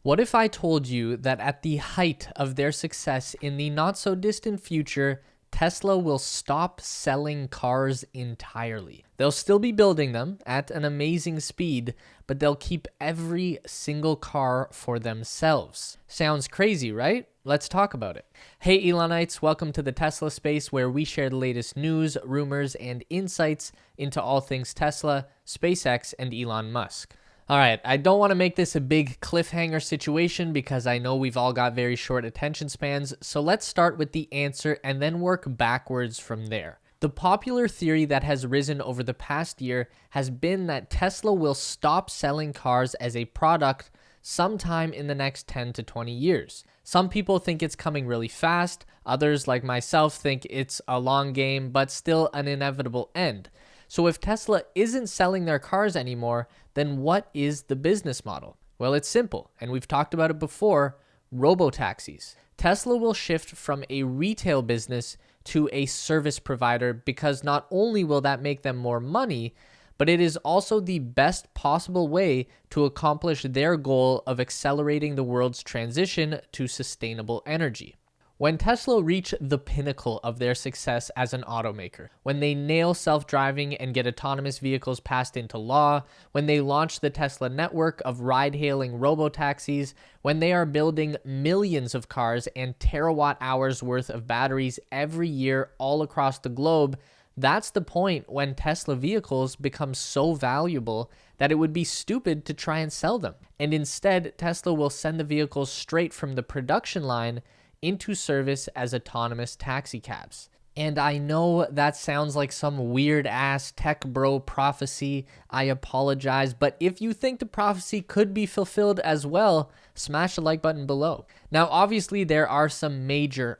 What if I told you that at the height of their success in the not so distant future, Tesla will stop selling cars entirely? They'll still be building them at an amazing speed, but they'll keep every single car for themselves. Sounds crazy, right? Let's talk about it. Hey Elonites, welcome to the Tesla space where we share the latest news, rumors, and insights into all things Tesla, SpaceX, and Elon Musk. All right, I don't want to make this a big cliffhanger situation because I know we've all got very short attention spans, so let's start with the answer and then work backwards from there. The popular theory that has risen over the past year has been that Tesla will stop selling cars as a product sometime in the next 10 to 20 years. Some people think it's coming really fast, others like myself think it's a long game, but still an inevitable end. So if Tesla isn't selling their cars anymore, then what is the business model? Well, it's simple, and we've talked about it before, Robo Taxis. Tesla will shift from a retail business to a service provider because not only will that make them more money, but it is also the best possible way to accomplish their goal of accelerating the world's transition to sustainable energy. When Tesla reach the pinnacle of their success as an automaker, when they nail self-driving and get autonomous vehicles passed into law, when they launch the Tesla network of ride-hailing robo-taxis, when they are building millions of cars and terawatt-hours worth of batteries every year all across the globe, that's the point when Tesla vehicles become so valuable that it would be stupid to try and sell them. And instead, Tesla will send the vehicles straight from the production line into service as autonomous taxi cabs. And I know that sounds like some weird ass tech bro prophecy. I apologize, but if you think the prophecy could be fulfilled as well, smash the like button below. Now, obviously there are some major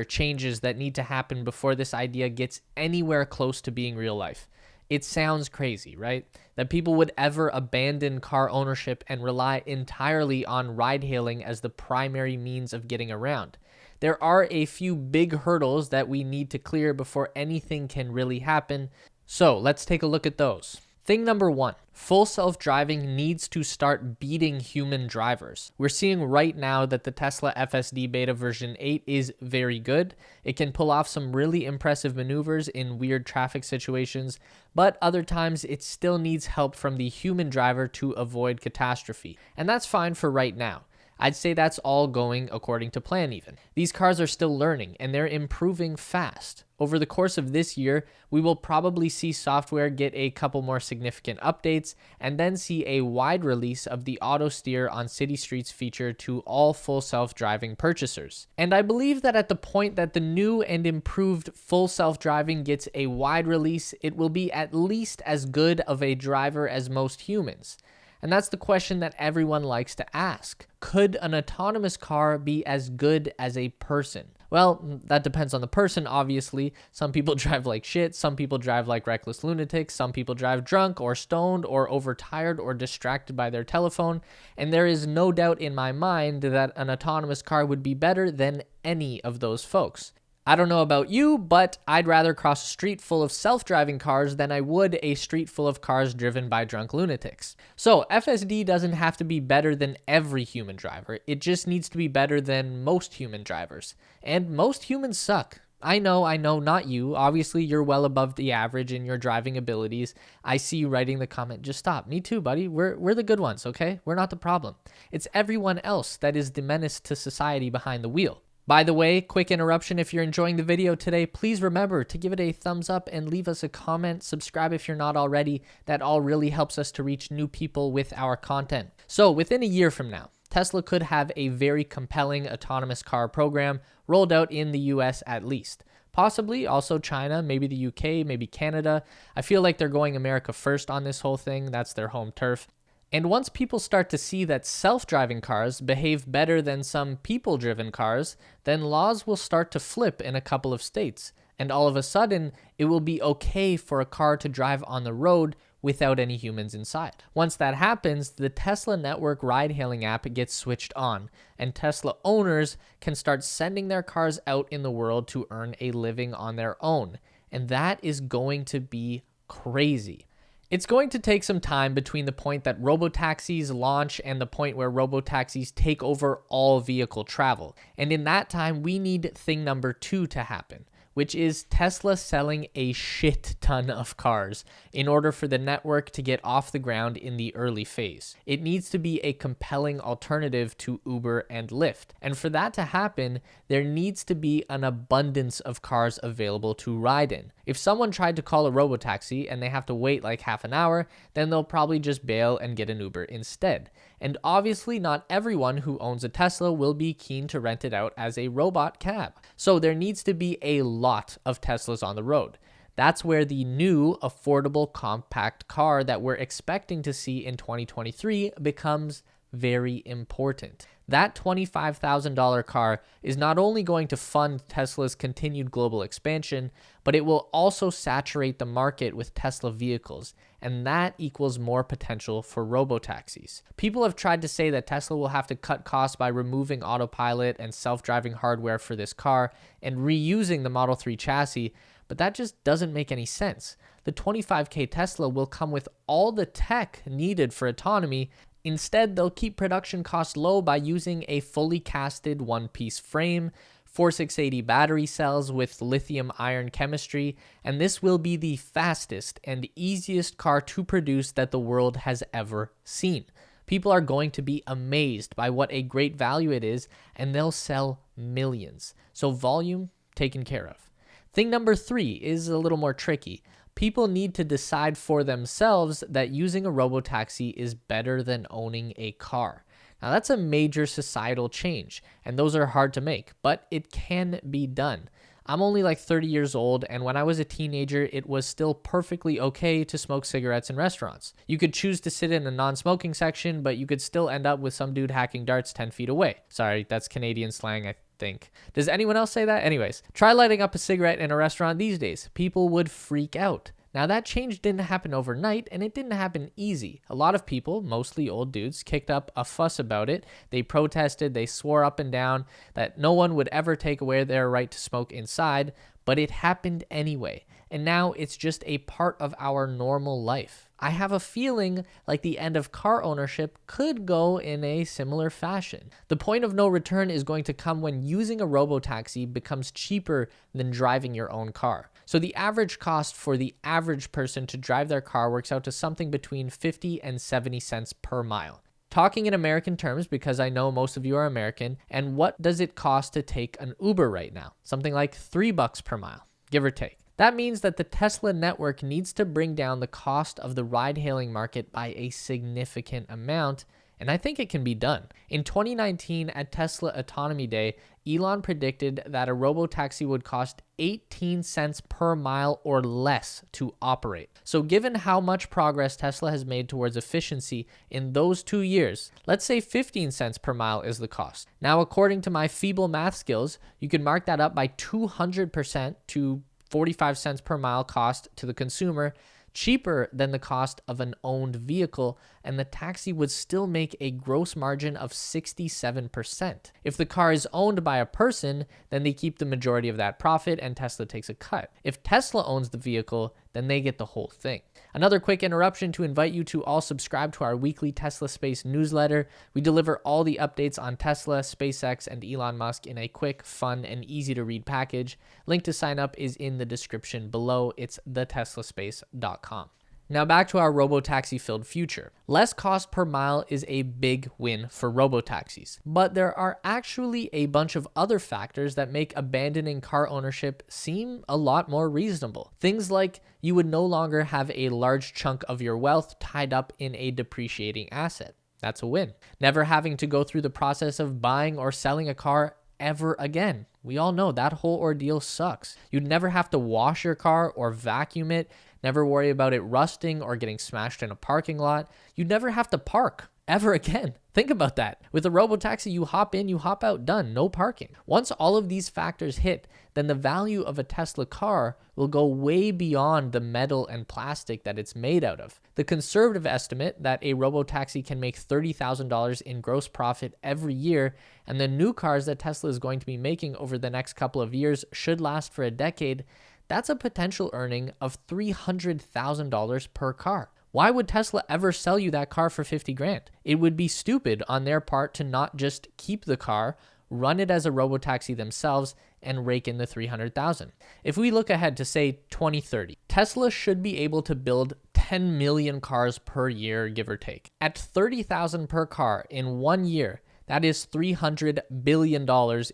changes that need to happen before this idea gets anywhere close to being real life. It sounds crazy, right? That people would ever abandon car ownership and rely entirely on ride-hailing as the primary means of getting around. There are a few big hurdles that we need to clear before anything can really happen. So let's take a look at those. Thing number one, full self-driving needs to start beating human drivers. We're seeing right now that the Tesla FSD beta version 8 is very good. It can pull off some really impressive maneuvers in weird traffic situations, but other times it still needs help from the human driver to avoid catastrophe. And that's fine for right now. I'd say that's all going according to plan even. These cars are still learning and they're improving fast. Over the course of this year, we will probably see software get a couple more significant updates and then see a wide release of the auto steer on city streets feature to all full self-driving purchasers. And I believe that at the point that the new and improved full self-driving gets a wide release, it will be at least as good of a driver as most humans. And that's the question that everyone likes to ask. Could an autonomous car be as good as a person? Well, that depends on the person, obviously. Some people drive like shit, some people drive like reckless lunatics, some people drive drunk or stoned or overtired or distracted by their telephone, and there is no doubt in my mind that an autonomous car would be better than any of those folks. I don't know about you, but I'd rather cross a street full of self-driving cars than I would a street full of cars driven by drunk lunatics. So FSD doesn't have to be better than every human driver. It just needs to be better than most human drivers. And most humans suck. I know, not you. Obviously, you're well above the average in your driving abilities. I see you writing the comment, just stop. Me too, buddy. We're the good ones, okay? We're not the problem. It's everyone else that is the menace to society behind the wheel. By the way, quick interruption, if you're enjoying the video today, please remember to give it a thumbs up and leave us a comment. Subscribe if you're not already. That all really helps us to reach new people with our content. So within a year from now, Tesla could have a very compelling autonomous car program rolled out in the US at least. Possibly also China, maybe the UK, maybe Canada. I feel like they're going America first on this whole thing. That's their home turf. And once people start to see that self-driving cars behave better than some people-driven cars, then laws will start to flip in a couple of states. And all of a sudden, it will be okay for a car to drive on the road without any humans inside. Once that happens, the Tesla network ride-hailing app gets switched on, and Tesla owners can start sending their cars out in the world to earn a living on their own. And that is going to be crazy. It's going to take some time between the point that robotaxis launch and the point where robotaxis take over all vehicle travel. And in that time, we need thing number 2 to happen, which is Tesla selling a shit ton of cars in order for the network to get off the ground in the early phase. It needs to be a compelling alternative to Uber and Lyft. And for that to happen, there needs to be an abundance of cars available to ride in. If someone tried to call a robotaxi and they have to wait like half an hour, then they'll probably just bail and get an Uber instead. And obviously not everyone who owns a Tesla will be keen to rent it out as a robot cab. So there needs to be a lot of Teslas on the road. That's where the new affordable compact car that we're expecting to see in 2023 becomes very important. That $25,000 car is not only going to fund Tesla's continued global expansion, but it will also saturate the market with Tesla vehicles, and that equals more potential for robotaxis. People have tried to say that Tesla will have to cut costs by removing autopilot and self-driving hardware for this car and reusing the Model 3 chassis, but that just doesn't make any sense. The $25K Tesla will come with all the tech needed for autonomy. Instead, they'll keep production costs low by using a fully casted one-piece frame, 4680 battery cells with lithium iron chemistry, and this will be the fastest and easiest car to produce that the world has ever seen. People are going to be amazed by what a great value it is, and they'll sell millions. So volume taken care of. Thing number 3 is a little more tricky. People need to decide for themselves that using a robotaxi is better than owning a car. Now, that's a major societal change, and those are hard to make, but it can be done. I'm only like 30 years old, and when I was a teenager, it was still perfectly okay to smoke cigarettes in restaurants. You could choose to sit in a non-smoking section, but you could still end up with some dude hacking darts 10 feet away. Sorry, that's Canadian slang, I think. Does anyone else say that? Anyways, try lighting up a cigarette in a restaurant these days. People would freak out. Now, that change didn't happen overnight, and it didn't happen easy. A lot of people, mostly old dudes, kicked up a fuss about it. They protested, they swore up and down that no one would ever take away their right to smoke inside, but it happened anyway. And now it's just a part of our normal life. I have a feeling like the end of car ownership could go in a similar fashion. The point of no return is going to come when using a robotaxi becomes cheaper than driving your own car. So the average cost for the average person to drive their car works out to something between 50 and 70 cents per mile. Talking in American terms, because I know most of you are American, and what does it cost to take an Uber right now? Something like $3 per mile, give or take. That means that the Tesla network needs to bring down the cost of the ride-hailing market by a significant amount, and I think it can be done. In 2019, at Tesla Autonomy Day, Elon predicted that a robotaxi would cost 18 cents per mile or less to operate. So given how much progress Tesla has made towards efficiency in those 2 years, let's say 15 cents per mile is the cost. Now, according to my feeble math skills, you can mark that up by 200% to 45 cents per mile cost to the consumer, cheaper than the cost of an owned vehicle, and the taxi would still make a gross margin of 67%. If the car is owned by a person, then they keep the majority of that profit and Tesla takes a cut. If Tesla owns the vehicle, then they get the whole thing. Another quick interruption to invite you to all subscribe to our weekly Tesla Space newsletter. We deliver all the updates on Tesla, SpaceX, and Elon Musk in a quick, fun, and easy to read package. Link to sign up is in the description below. It's theteslaspace.com. Now back to our robotaxi-filled future. Less cost per mile is a big win for robotaxis, but there are actually a bunch of other factors that make abandoning car ownership seem a lot more reasonable. Things like you would no longer have a large chunk of your wealth tied up in a depreciating asset. That's a win. Never having to go through the process of buying or selling a car ever again. We all know that whole ordeal sucks. You'd never have to wash your car or vacuum it, never worry about it rusting or getting smashed in a parking lot. You'd never have to park ever again. Think about that. With a robotaxi, you hop in, you hop out, done, no parking. Once all of these factors hit, then the value of a Tesla car will go way beyond the metal and plastic that it's made out of. The conservative estimate that a robotaxi can make $30,000 in gross profit every year, and the new cars that Tesla is going to be making over the next couple of years should last for a decade. That's a potential earning of $300,000 per car. Why would Tesla ever sell you that car for 50 grand? It would be stupid on their part to not just keep the car, run it as a robotaxi themselves, and rake in the 300,000. If we look ahead to say 2030, Tesla should be able to build 10 million cars per year, give or take. At 30,000 per car in 1 year, that is $300 billion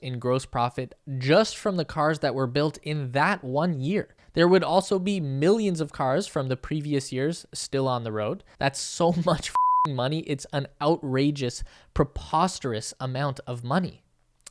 in gross profit just from the cars that were built in that 1 year. There would also be millions of cars from the previous years still on the road. That's so much money. It's an outrageous, preposterous amount of money.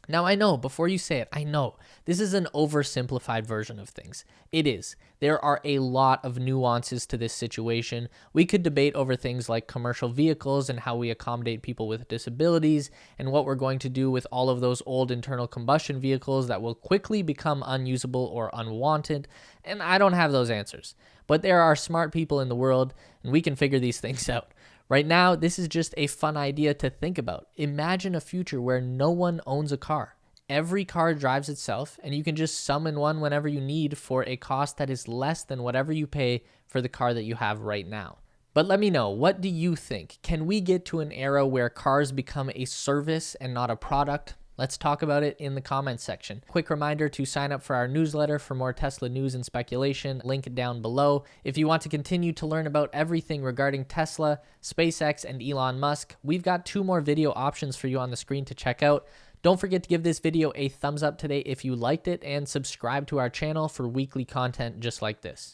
Now, I know, before you say it, I know this is an oversimplified version of things. It is. There are a lot of nuances to this situation. We could debate over things like commercial vehicles and how we accommodate people with disabilities and what we're going to do with all of those old internal combustion vehicles that will quickly become unusable or unwanted. And I don't have those answers. But there are smart people in the world, and we can figure these things out. Right now, this is just a fun idea to think about. Imagine a future where no one owns a car. Every car drives itself, and you can just summon one whenever you need for a cost that is less than whatever you pay for the car that you have right now. But let me know, what do you think? Can we get to an era where cars become a service and not a product? Let's talk about it in the comments section. Quick reminder to sign up for our newsletter for more Tesla news and speculation. Link down below. If you want to continue to learn about everything regarding Tesla, SpaceX, and Elon Musk, we've got 2 more video options for you on the screen to check out. Don't forget to give this video a thumbs up today if you liked it, and subscribe to our channel for weekly content just like this.